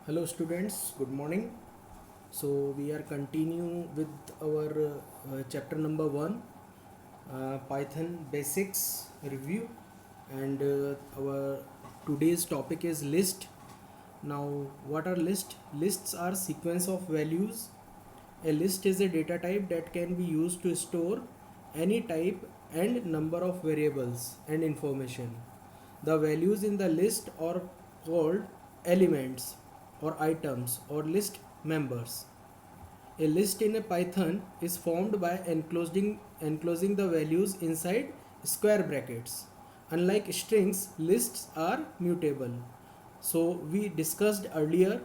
Hello students, good morning. So we are continuing with our chapter number 1, Python basics review, and our today's topic is list. Now what are list? Lists are sequence of values. A list is a data type that can be used to store any type and number of variables and information. The values in the list are called elements or items or list members. A list in a Python is formed by enclosing the values inside square brackets. Unlike strings, lists are mutable. So we discussed earlier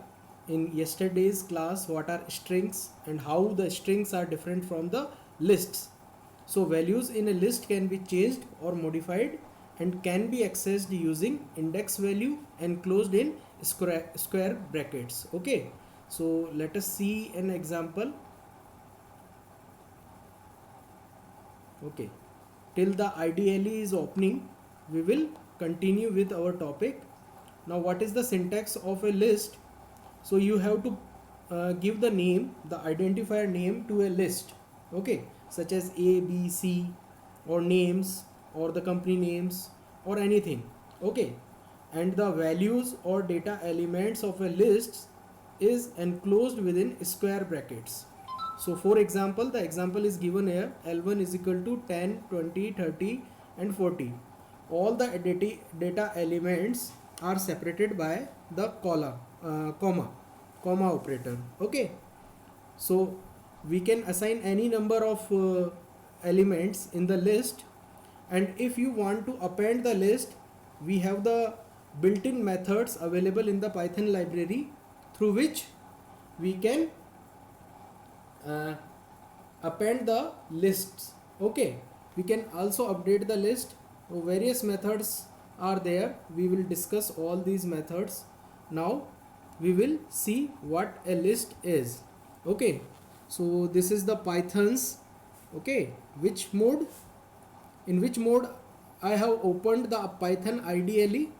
in yesterday's class what are strings and how the strings are different from the lists. So values in a list can be changed or modified and can be accessed using index value enclosed in square brackets. Okay, so let us see an example. Okay, till the IDLE is opening, we will continue with our topic. Now what is the syntax of a list? So you have to give the name, the identifier name to a list, okay, such as A, B, C, or names, or the company names, or anything, okay. And the values or data elements of a list is enclosed within square brackets. So for example, the example is given here: L1 is equal to 10, 20, 30 and 40. All the data elements are separated by the comma operator, okay. So we can assign any number of elements in the list, and if you want to append the list, we have the built-in methods available in the Python library through which we can uh, append the lists, okay. We can also update the list. So various methods are there. We will discuss all these methods. Now we will see what a list is, okay. So this is the Python's, okay, which mode, in which mode I have opened the Python IDLE.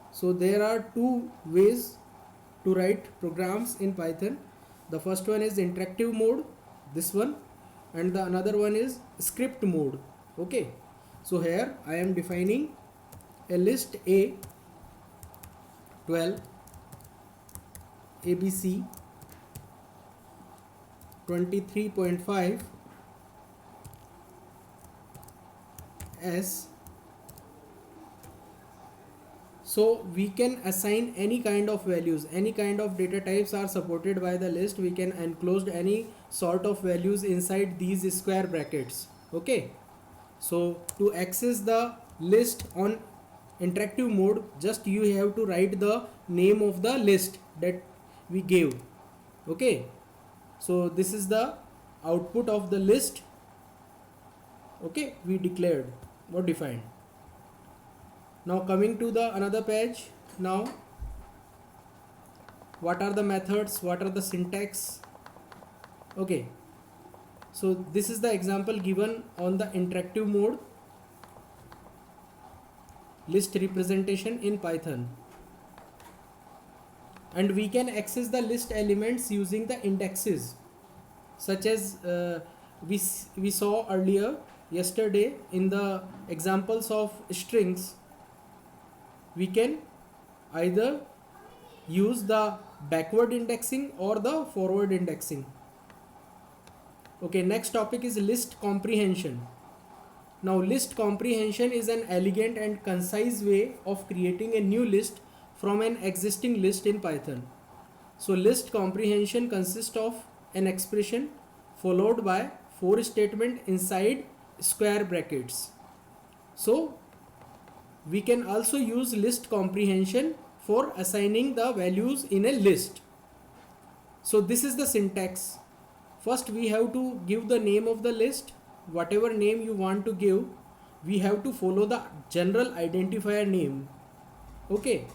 So there are two ways to write programs in Python. The first one is interactive mode, this one, and the another one is script mode, okay. So here I am defining a list A 12 ABC 23.5 S. So we can assign any kind of values, any kind of data types are supported by the list. We can enclose any sort of values inside these square brackets, okay. So to access the list on interactive mode, just you have to write the name of the list that we gave, okay. So this is the output of the list, okay, we declared or defined. Now coming to the another page. Now what are the methods, what are the syntax, okay. So this is the example given on the interactive mode, list representation in Python, and we can access the list elements using the indexes, such as we saw earlier yesterday in the examples of strings. We can either use the backward indexing or the forward indexing, okay. Next topic is list comprehension. Now list comprehension is an elegant and concise way of creating a new list from an existing list in Python. So list comprehension consists of an expression followed by for statement inside square brackets. So we can also use list comprehension for assigning the values in a list. So this is the syntax. First we have to give the name of the list. Whatever name you want to give, we have to follow the general identifier name, okay.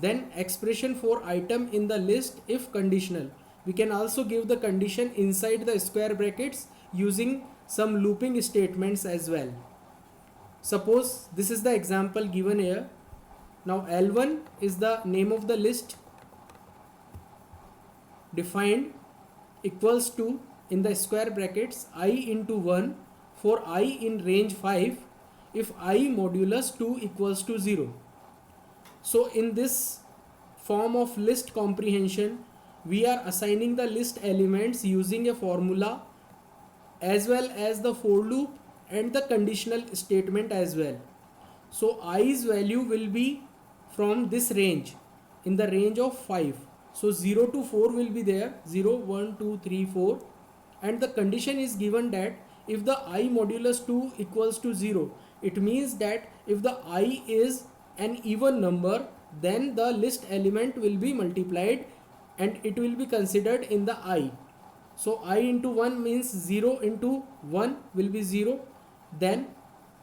Then expression for item in the list if conditional. We can also give the condition inside the square brackets using some looping statements as well. Suppose this is the example given here. Now L1 is the name of the list, defined equals to, in the square brackets, I into 1 for I in range 5 if I modulus 2 equals to 0. So in this form of list comprehension, we are assigning the list elements using a formula as well as the for loop and the conditional statement as well. So i's value will be from this range, in the range of 5. So 0 to 4 will be there, 0 1 2 3 4, and the condition is given that if the I modulus 2 equals to 0, it means that if the I is an even number, then the list element will be multiplied and it will be considered in the I. So I into 1 means 0 into 1 will be 0, then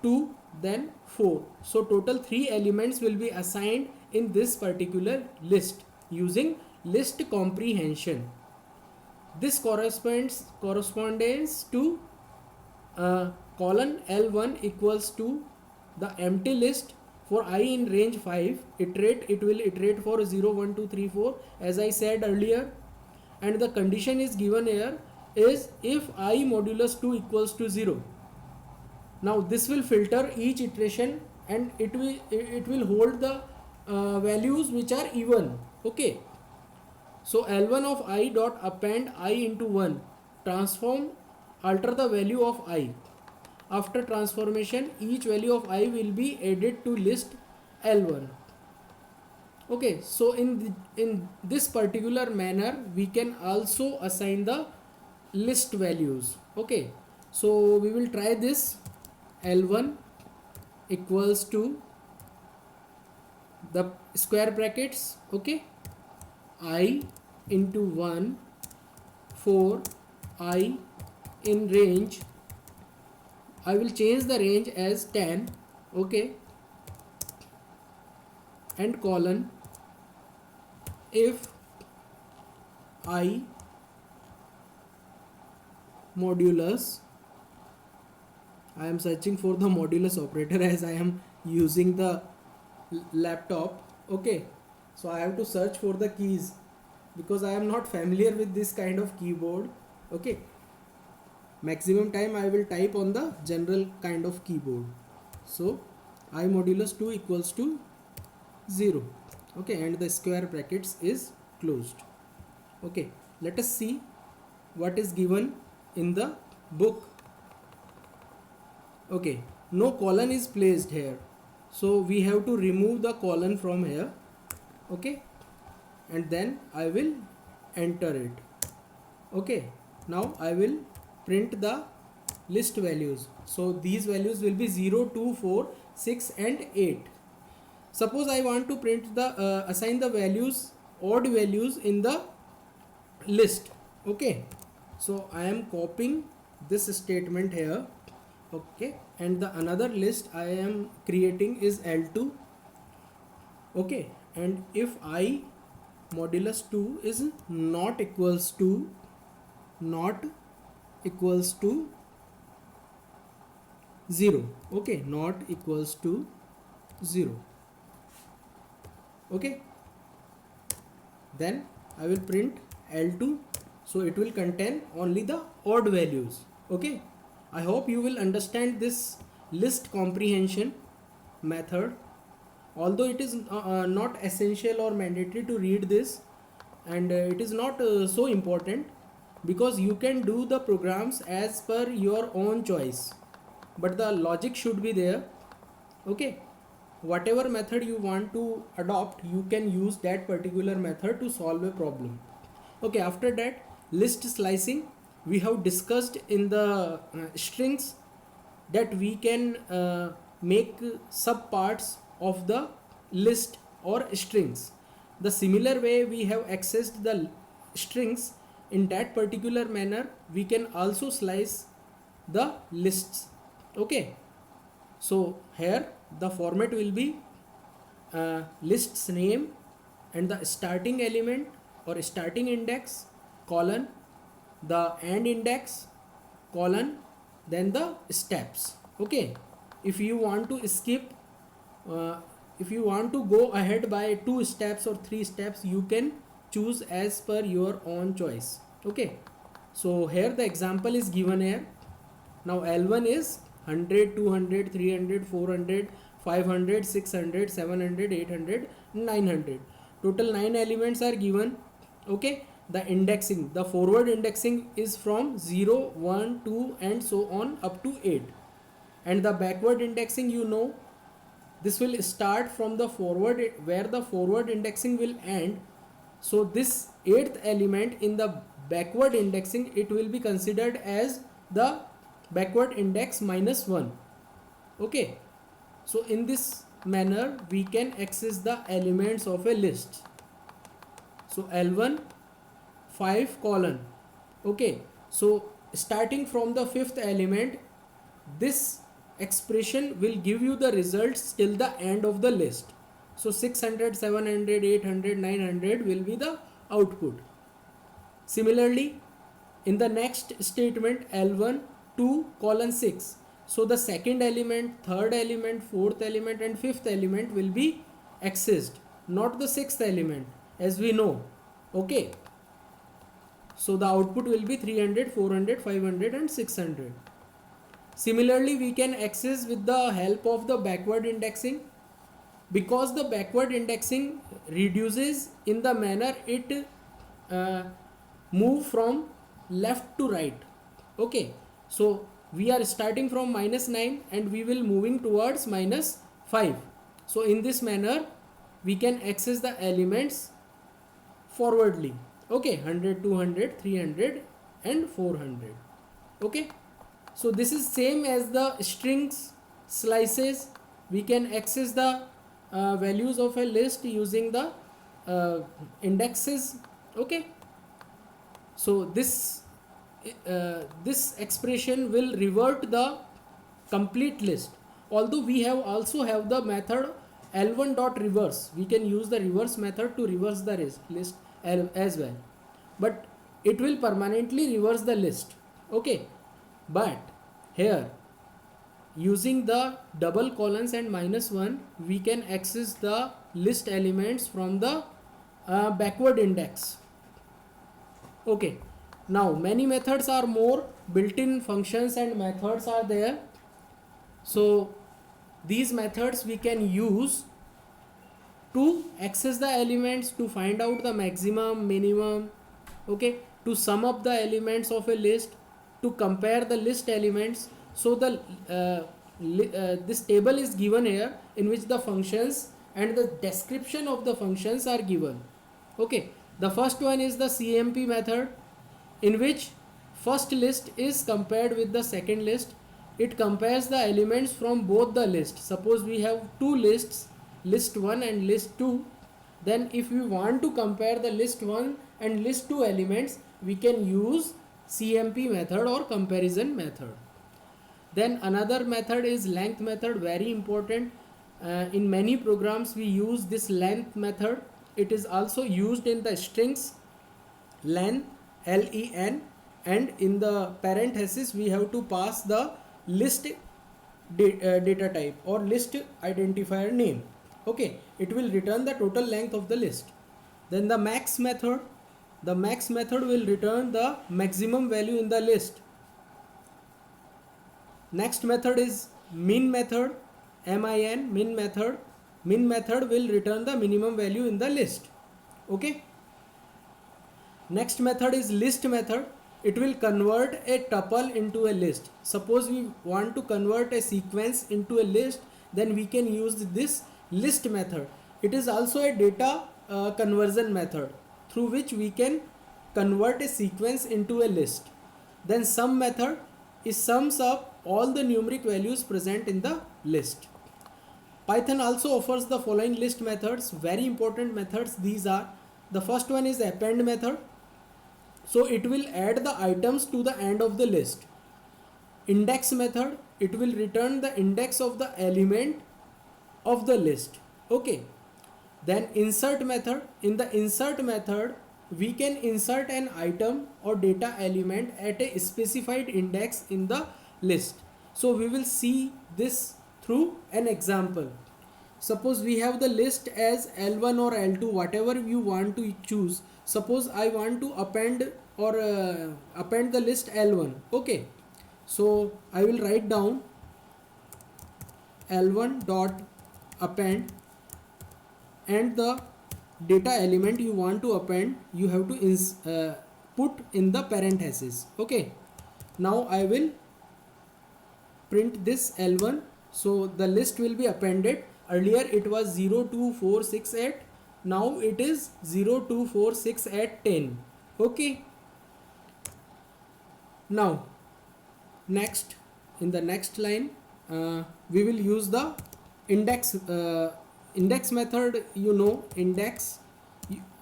2, then 4. So total 3 elements will be assigned in this particular list using list comprehension. This corresponds to colon L1 equals to the empty list for I in range 5. It will iterate for 0 1 2 3 4 as I said earlier, and the condition is given here is if I modulus 2 equals to 0. Now this will filter each iteration and it will hold the values which are even. Okay, so L1 of I dot append I into 1, alter the value of I. After transformation, each value of I will be added to list L1. Okay, so in this particular manner we can also assign the list values. Okay, so we will try this. L1 equals to the square brackets, okay, I into 1 for I in range, I will change the range as 10, okay, and colon if I modulus, I am searching for the modulus operator as I am using the laptop. Okay, so I have to search for the keys because I am not familiar with this kind of keyboard. Okay, maximum time I will type on the general kind of keyboard. So I modulus 2 equals to 0. Okay, and the square brackets is closed. Okay, let us see what is given in the book. Okay, no colon is placed here, so we have to remove the colon from here. Okay, and then I will enter it. Okay, now I will print the list values. So these values will be 0 2 4 6 and 8. Suppose I want to print the assign the values, odd values in the list. Okay, so I am copying this statement here. Okay, and the another list I am creating is L2. Okay, and if I modulus 2 is not equals to 0. Okay, not equals to 0. Okay, then I will print L2, so it will contain only the odd values. Okay, I hope you will understand this list comprehension method, although it is not essential or mandatory to read this, and it is not so important because you can do the programs as per your own choice, but the logic should be there. Okay, whatever method you want to adopt, you can use that particular method to solve a problem. Okay, after that, list slicing. We have discussed in the strings that we can make subparts of the list or strings. The similar way we have accessed the strings, in that particular manner we can also slice the lists. Okay, so here the format will be list's name and the starting element or starting index, colon, the end index, colon, then the steps. Okay, if you want to skip, if you want to go ahead by 2 steps or 3 steps, you can choose as per your own choice. Okay, so here the example is given here. Now L1 is 100, 200, 300, 400, 500, 600, 700, 800, 900. Total 9 elements are given. Okay, the indexing, the forward indexing is from 0, 1, 2 and so on up to 8. And the backward indexing, you know, this will start from the forward where the forward indexing will end. So this 8th element in the backward indexing, it will be considered as the backward index minus 1. Okay, so in this manner we can access the elements of a list. So L1 5 colon. Okay, so starting from the 5th element, this expression will give you the results till the end of the list. So 600, 700, 800, 900 will be the output. Similarly, in the next statement, L1 2 colon 6. So the second element, third element, fourth element and fifth element will be accessed, not the sixth element, as we know. Okay, so the output will be 300, 400, 500 and 600. Similarly, we can access with the help of the backward indexing, because the backward indexing reduces in the manner it move from left to right. Okay, so we are starting from -9 and we will moving towards -5. So in this manner we can access the elements forwardly. Okay, 100, 200, 300 and 400. Okay, so this is same as the strings slices. We can access the values of a list using the indexes. Okay, so this expression will revert the complete list. Although we have also have the method L1 dot reverse, we can use the reverse method to reverse the list as well, but it will permanently reverse the list. Okay, but here using the double colons and -1, we can access the list elements from the backward index. Okay, now many methods are more, built-in functions and methods are there. So these methods we can use to access the elements, to find out the maximum, minimum. Okay, to sum up the elements of a list, to compare the list elements. So the this table is given here, in which the functions and the description of the functions are given. Okay, the first one is the CMP method, in which first list is compared with the second list. It compares the elements from both the lists. Suppose we have two lists, list 1 and list 2. Then if we want to compare the list 1 and list 2 elements, we can use CMP method or comparison method. Then another method is length method, very important. In many programs we use this length method. It is also used in the strings len, len, and in the parenthesis we have to pass the list data type or list identifier name. Okay, it will return the total length of the list. Then the max method will return the maximum value in the list. Next method is min method, min method. Min method will return the minimum value in the list. Okay, next method is list method. It will convert a tuple into a list. Suppose we want to convert a sequence into a list, then we can use this list method. It is also a data conversion method through which we can convert a sequence into a list. Then sum method is sums up all the numeric values present in the list. Python also offers the following list methods, very important methods. These are, the first one is append method. So it will add the items to the end of the list. Index method, it will return the index of the element of the list. Okay, then insert method. In the insert method we can insert an item or data element at a specified index in the list. So we will see this through an example. suppose we have the list as L1 or L2, whatever you want to choose. Suppose I want to append or append the list L1. Okay, so I will write down L1 dot append, and the data element you want to append you have to put in the parenthesis. Okay, now I will print this L1. So the list will be appended. Earlier it was 02468, now it is 0246810. Okay, now next, in the next line we will use the index index method. You know index.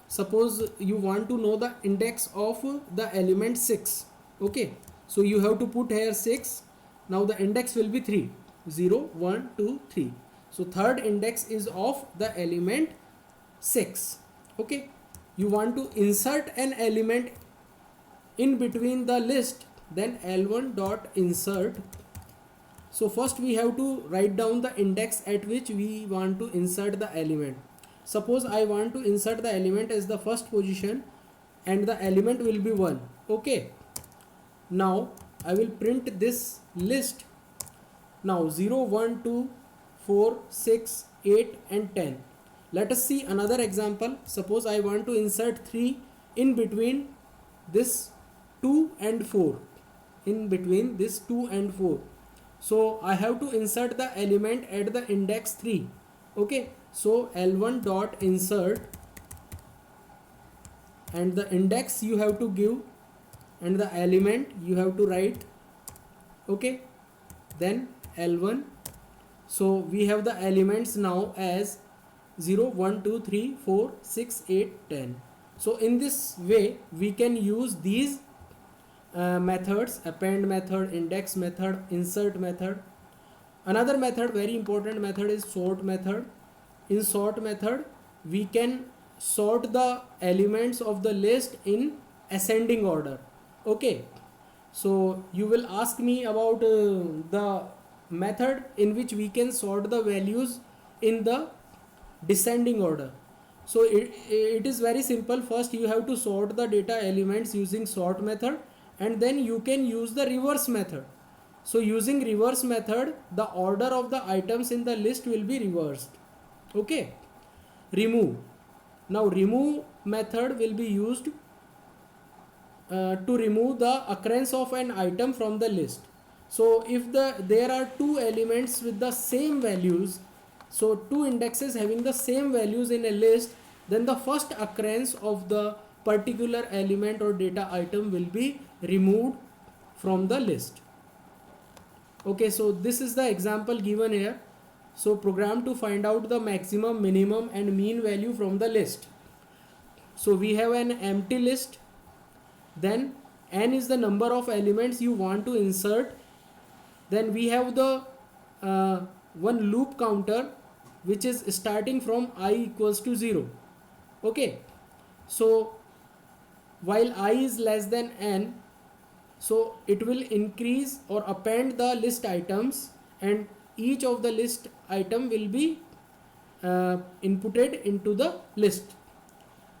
Suppose you want to know the index of the element 6. Okay, so you have to put here 6. Now the index will be 3, 0 1 2 3. So third index is of the element 6. Okay, you want to insert an element in between the list, then L1 dot insert. So first we have to write down the index at which we want to insert the element. Suppose I want to insert the element as the first position and the element will be 1. Okay, now I will print this list. Now 0 1 2 4 6 8 and 10. Let us see another example. Suppose I want to insert 3 in between this 2 and 4, in between this 2 and 4. So I have to insert the element at the index 3. Okay, so L1 dot insert, and the index you have to give and the element you have to write. Okay, then L1. So we have the elements now as 0 1 2 3 4 6 8 10. So in this way we can use these methods: append method, index method, insert method. Another method, very important method, is sort method. In sort method we can sort the elements of the list in ascending order. Okay, so you will ask me about the method in which we can sort the values in the descending order. So it is very simple. First you have to sort the data elements using sort method, and then you can use the reverse method. So using reverse method, the order of the items in the list will be reversed. Okay, remove. Now remove method will be used to remove the occurrence of an item from the list. So if there are two elements with the same values, so two indexes having the same values in a list, then the first occurrence of the particular element or data item will be removed from the list. Okay, so this is the example given here. So program to find out the maximum, minimum and mean value from the list. So we have an empty list, then n is the number of elements you want to insert, then we have the one loop counter which is starting from I equals to 0. Okay, so while I is less than n, so it will increase or append the list items, and each of the list item will be inputted into the list.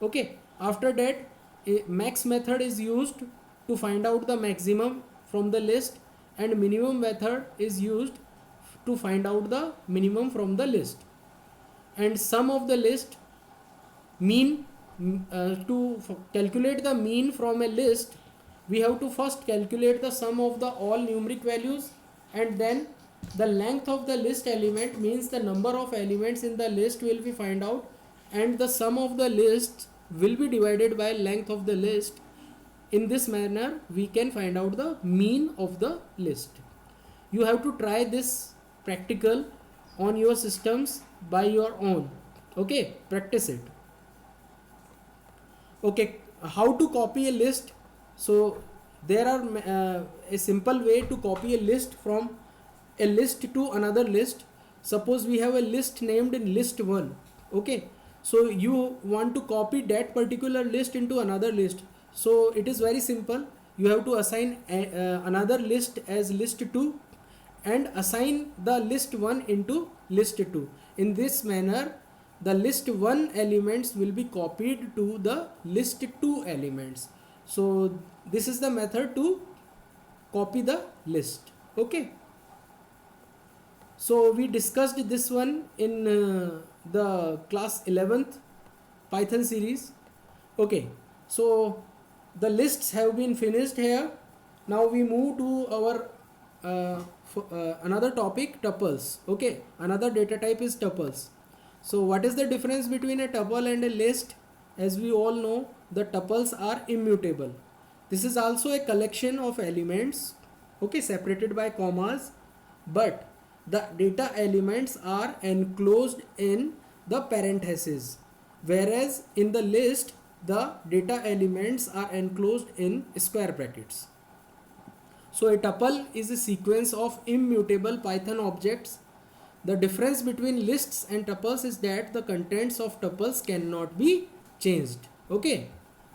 Okay, after that a max method is used to find out the maximum from the list, and minimum method is used to find out the minimum from the list. And sum of the list, mean, to calculate the mean from a list, we have to first calculate the sum of the all numeric values, and then the length of the list element, means the number of elements in the list will be find out, and the sum of the list will be divided by length of the list. In this manner we can find out the mean of the list. You have to try this practical on your systems by your own. Okay, practice it. Okay, how to copy a list? So there are a simple way to copy a list from a list to another list. Suppose we have a list named in list 1. Okay, so you want to copy that particular list into another list. So it is very simple. You have to assign another list as list 2 and assign the list 1 into list 2. in this manner the list 1 elements will be copied to the list 2 elements. So this is the method to copy the list. Okay, so we discussed this one in the class 11th Python series. Okay, so the lists have been finished here. Now we move to our another topic, tuples. Okay, another data type is tuples. So what is the difference between a tuple and a list? As we all know, the tuples are immutable. This is also a collection of elements, okay, separated by commas, but the data elements are enclosed in the parentheses, whereas in the list the data elements are enclosed in square brackets. So a tuple is a sequence of immutable Python objects. The difference between lists and tuples is that the contents of tuples cannot be changed. Okay,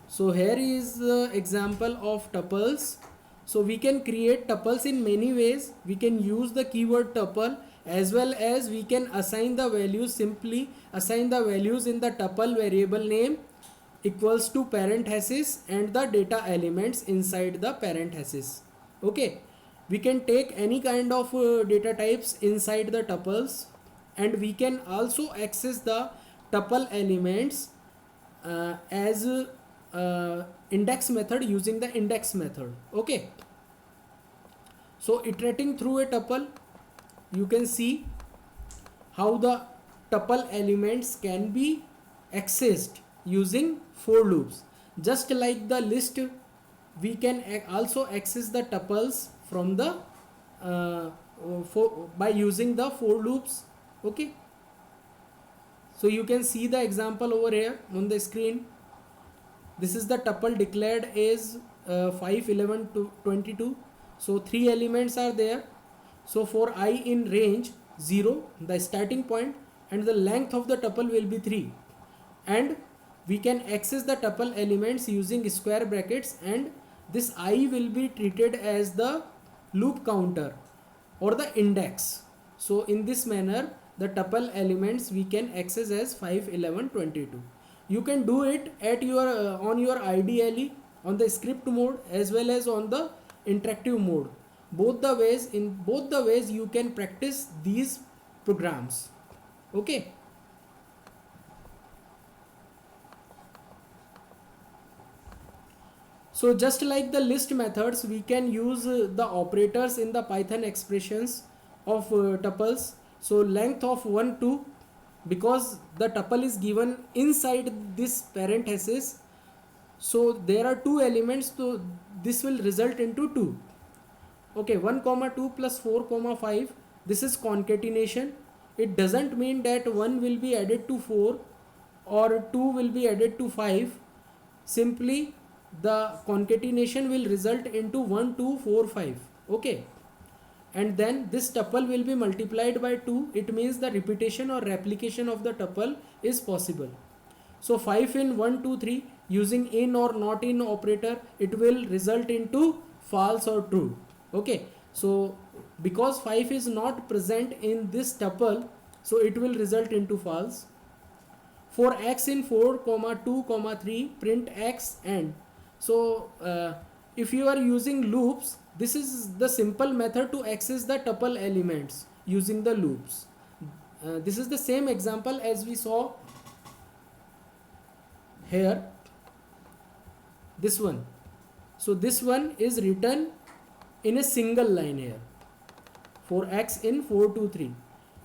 so here is the example of tuples. So we can create tuples in many ways. We can use the keyword tuple, as well as we can assign the values, simply assign the values in the tuple variable name equals to parenthesis and the data elements inside the parenthesis. Okay, we can take any kind of data types inside the tuples, and we can also access the tuple elements as index method using the index method. Okay, so iterating through a tuple, you can see how the tuple elements can be accessed using for loops. Just like the list, we can also access the tuples from the by using the for loops. Okay, so you can see the example over here on the screen. This is the tuple declared as 5, 11 to 22. So 3 elements are there. So for I in range 0, the starting point, and the length of the tuple will be 3, and we can access the tuple elements using square brackets, and this I will be treated as the loop counter or the index. So in this manner the tuple elements we can access as 5, 11, 22. You can do it at your on your IDLE, on the script mode, as well as on the interactive mode. In both the ways you can practice these programs. Okay, so just like the list methods, we can use the operators in the Python expressions of tuples. So length of 1, 2, because the tuple is given inside this parenthesis, so there are 2 elements, so this will result into 2. Okay, 1 comma 2 plus 4 comma 5, this is concatenation. It doesn't mean that 1 will be added to 4 or 2 will be added to 5. Simply the concatenation will result into 1, 2, 4, 5. Okay, and then this tuple will be multiplied by 2. It means the repetition or replication of the tuple is possible. So 5 in 1, 2, 3, using in or not in operator, it will result into false or true. Okay, so because 5 is not present in this tuple, so it will result into false. For x in 4, 2, 3, print x and. So if you are using loops, this is the simple method to access the tuple elements using the loops. This is the same example as we saw here, this one. So this one is written in a single line here, for x in 4, 2, 3.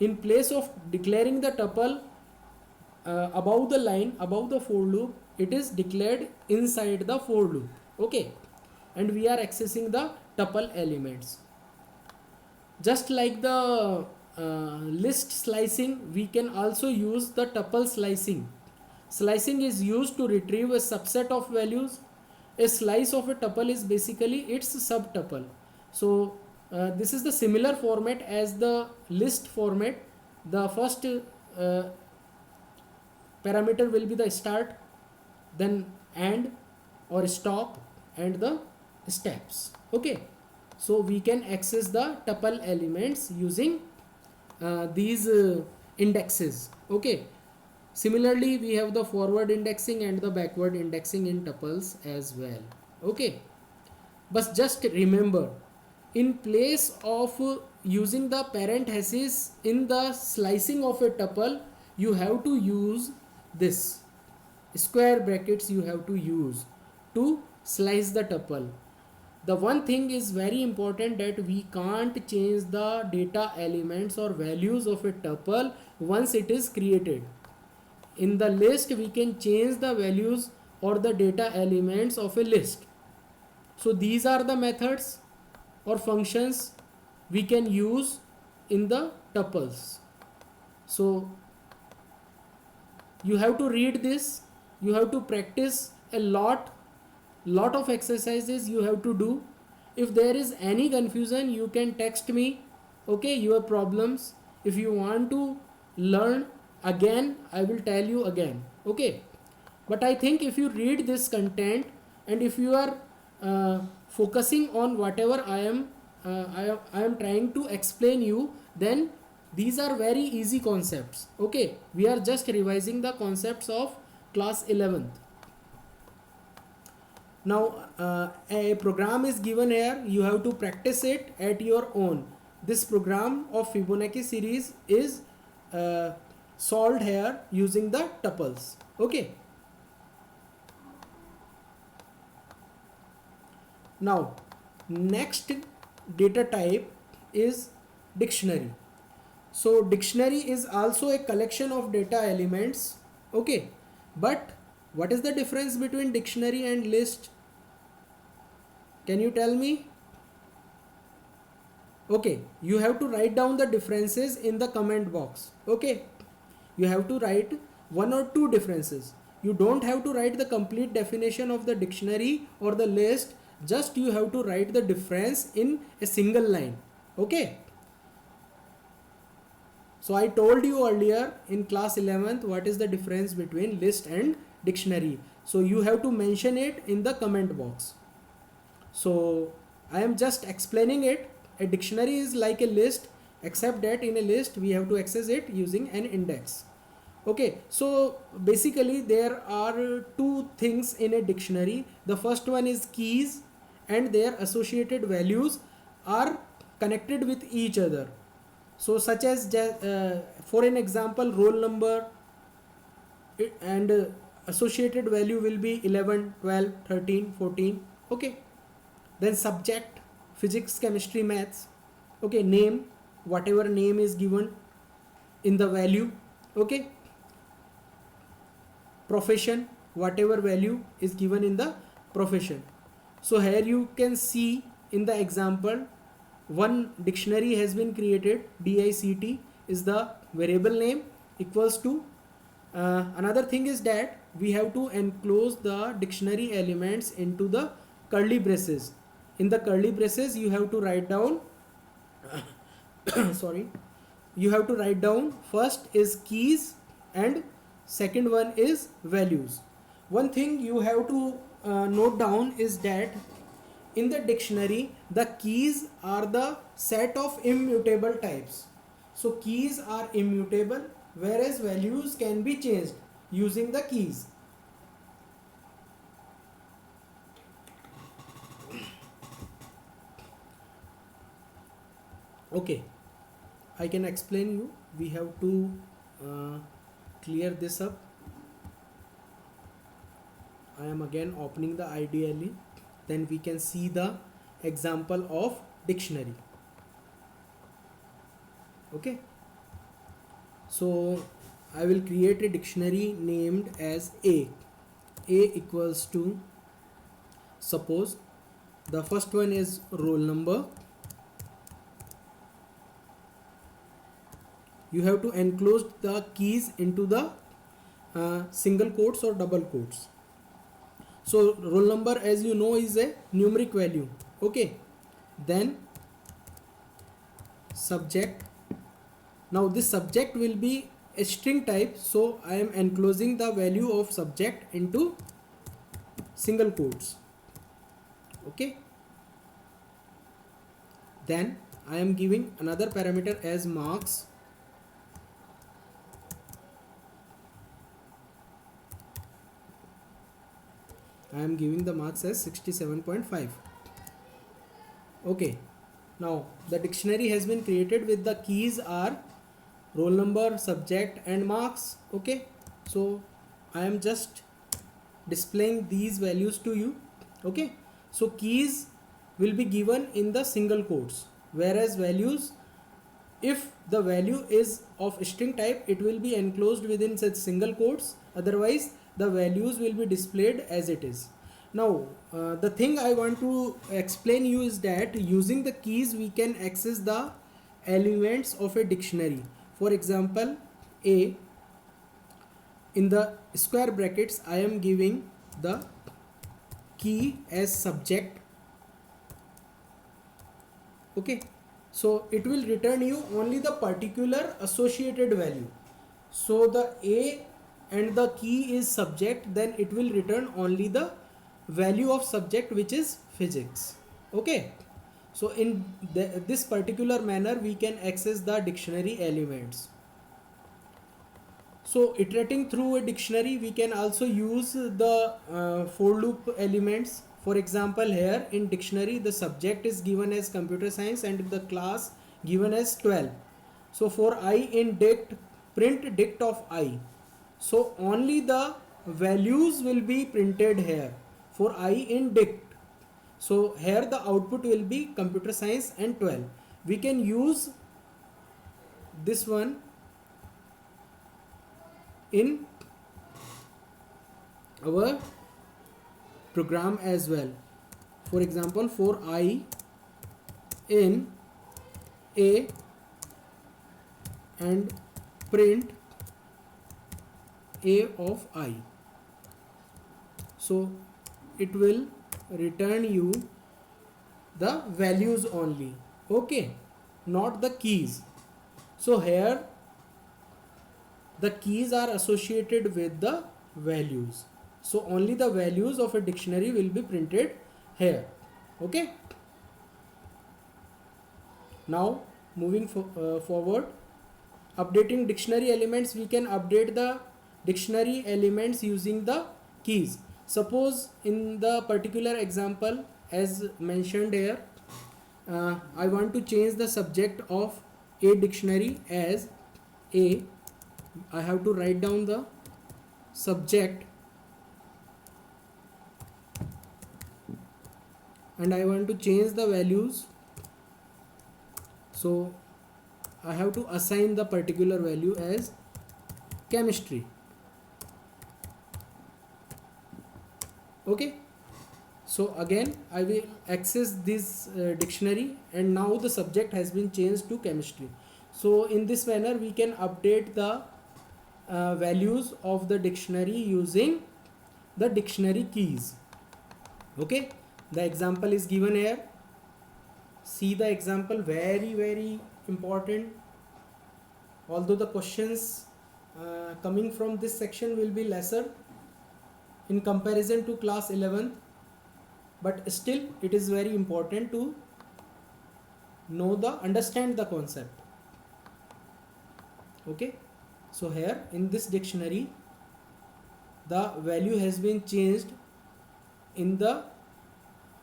In place of declaring the tuple above the line, above the for loop, it is declared inside the for loop. Okay, and we are accessing the tuple elements. Just like the list slicing, we can also use the tuple slicing. Slicing is used to retrieve a subset of values. A slice of a tuple is basically its subtuple. So this is the similar format as the list format. The first parameter will be the start, then and or stop, and the steps. Okay, so we can access the tuple elements using these indexes. Okay, similarly we have the forward indexing and the backward indexing in tuples as well. Okay, but just remember, in place of using the parenthesis in the slicing of a tuple, you have to use this square brackets. You have to use to slice the tuple. The one thing is very important, that we can't change the data elements or values of a tuple once it is created. In the list we can change the values or the data elements of a list. So these are the methods or functions we can use in the tuples. So you have to read this, you have to practice a lot of exercises you have to do. If there is any confusion, you can text me, okay, your problems. If you want to learn again, I will tell you again, okay. But I think if you read this content and if you are focusing on whatever I am trying to explain you, then these are very easy concepts. Okay, we are just revising the concepts of class 11th. Now a program is given here, you have to practice it at your own. This program of Fibonacci series is solved here using the tuples. Okay, now next data type is dictionary. So dictionary is also a collection of data elements. Okay, but what is the difference between dictionary and list? Can you tell me? Okay, you have to write down the differences in the comment box. Okay, you have to write one or two differences. You don't have to write the complete definition of the dictionary or the list, just you have to write the difference in a single line. Okay, so I told you earlier in class 11th what is the difference between list and dictionary. So you have to mention it in the comment box. So I am just explaining it. A dictionary is like a list, except that in a list we have to access it using an index. Okay, so basically there are two things in a dictionary. The first one is keys, and their associated values are connected with each other. So such as for an example, roll number and associated value will be 11, 12, 13, 14. Okay, then subject, physics, chemistry, maths. Okay, name, whatever name is given in the value. Okay, profession, whatever value is given in the profession. So here you can see in the example, one dictionary has been created. DICT is the variable name, equals to another thing is that we have to enclose the dictionary elements into the curly braces. In the curly braces you have to write down sorry, you have to write down, first is keys and second one is values. One thing you have to note down is that in the dictionary the keys are the set of immutable types. So keys are immutable, whereas values can be changed using the keys. Okay, I can explain you. We have to clear this up. I am again opening the IDLE, then we can see the example of dictionary. Okay, so I will create a dictionary named as A equals to, suppose the first one is roll number. You have to enclose the keys into the single quotes or double quotes. So roll number, as you know, is a numeric value. Okay, then subject. Now this subject will be a string type, so I am enclosing the value of subject into single quotes. Okay, then I am giving another parameter as marks. I am giving the marks as 67.5. Okay, now the dictionary has been created with the keys are roll number, subject and marks. Okay, so I am just displaying these values to you. Okay, so keys will be given in the single quotes, whereas values, if the value is of string type, it will be enclosed within such single quotes, otherwise the values will be displayed as it is. Now the thing I want to explain you is that using the keys we can access the elements of a dictionary. For example, a, in the square brackets I am giving the key as subject. Okay, so it will return you only the particular associated value. So the a and the key is subject, then it will return only the value of subject, which is physics. Okay, so in this particular manner we can access the dictionary elements. So iterating through a dictionary, we can also use the for loop elements. For example, here in dictionary the subject is given as computer science and the class given as 12. So for I in dict, print dict of I. So only the values will be printed here for I in dict. So here the output will be computer science and 12. We can use this one in our program as well. For example, for I in A and print A of I, so it will return you the values only. Okay, not the keys. So here the keys are associated with the values, so only the values of a dictionary will be printed here. Okay, now moving forward, updating dictionary elements, we can update the dictionary elements using the keys. Suppose in the particular example as mentioned here, I want to change the subject of a dictionary as A. I have to write down the subject and I want to change the values, so I have to assign the particular value as chemistry. Okay, so again I will access this dictionary and now the subject has been changed to chemistry. So in this manner we can update the values of the dictionary using the dictionary keys. Okay, the example is given here. See the example, very important. Although the questions coming from this section will be lesser in comparison to class 11th, but still it is very important to understand the concept. Okay, so here in this dictionary the value has been changed in the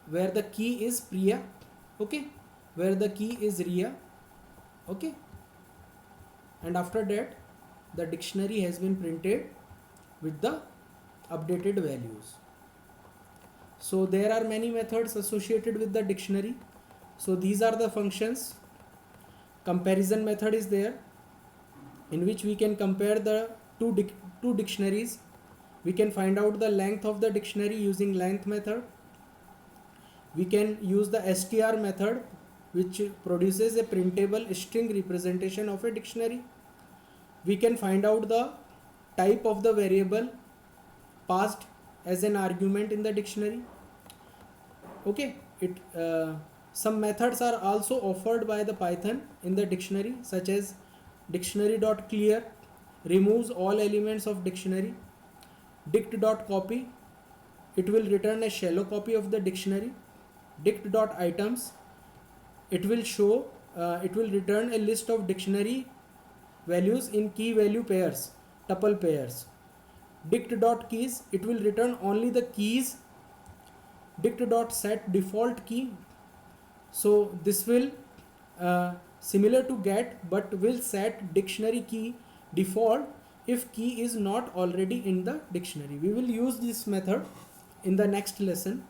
where the key is Priya. Okay, where the key is Riya. Okay, and after that the dictionary has been printed with the updated values. So there are many methods associated with the dictionary. So these are the functions. Comparison method is there, in which we can compare the two dictionaries. We can find out the length of the dictionary using length method. We can use the str method, which produces a printable string representation of a dictionary. We can find out the type of the variable passed as an argument in the dictionary. Okay, some methods are also offered by the Python in the dictionary, such as dictionary.clear removes all elements of dictionary. Dict.copy, it will return a shallow copy of the dictionary. Dict.items, it will return a list of dictionary values in key value pairs, tuple pairs. Dict.keys, it will return only the keys dict.set default key. So this will similar to get, but will set dictionary key default if key is not already in the dictionary. We will use this method in the next lesson.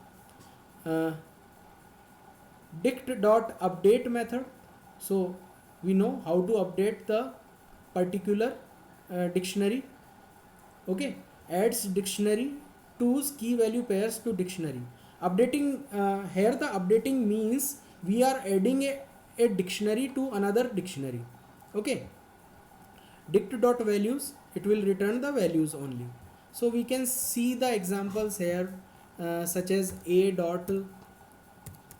Dict.update method. So we know how to update the particular dictionary. Okay, adds dictionary to's key value pairs to dictionary. Updating, here the updating means we are adding a dictionary to another dictionary. Okay, dict.values, it will return the values only. So we can see the examples here, such as a dot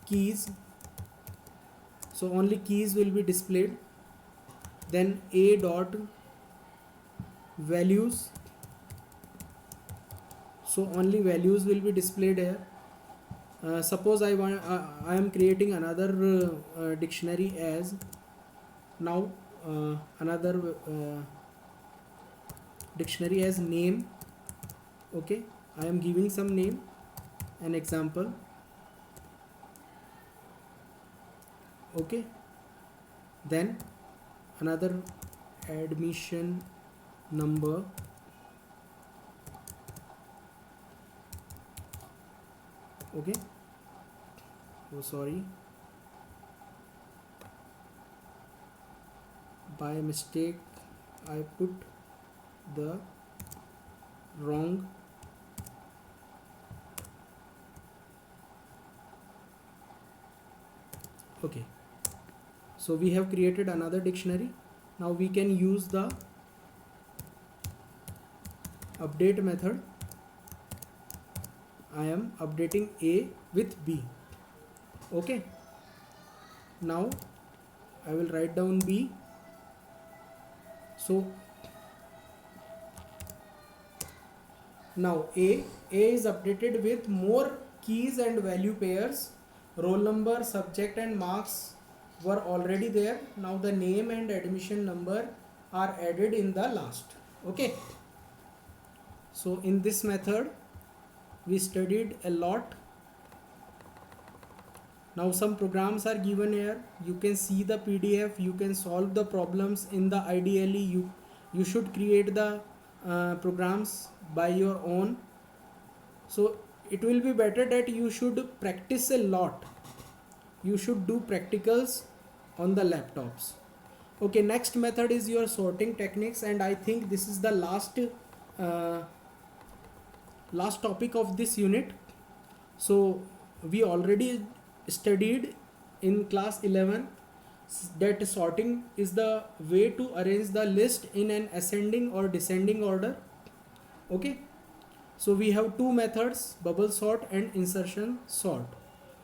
keys. So only keys will be displayed. Then a dot values, so only values will be displayed here. Suppose I am creating another dictionary as now, another dictionary as name. Okay, I am giving some name, an example. Okay, then another admission number. Okay, oh sorry, by mistake I put the wrong okay. So we have created another dictionary. Now we can use the update method. I am updating A with B. Okay, now I will write down B. So now A is updated with more keys and value pairs. Roll number, subject and marks were already there. Now the name and admission number are added in the last. Okay, so in this method we studied a lot. Now some programs are given here. You can see the PDF, you can solve the problems in the IDLE. You should create the programs by your own. So it will be better that you should practice a lot. You should do practicals on the laptops. Okay, next method is your sorting techniques, and I think this is the last topic of this unit. So we already studied in class 11 that sorting is the way to arrange the list in an ascending or descending order. Okay, so we have two methods, bubble sort and insertion sort.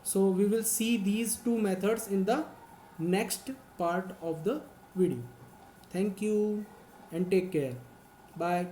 So we will see these two methods in the next part of the video. Thank you and take care. Bye.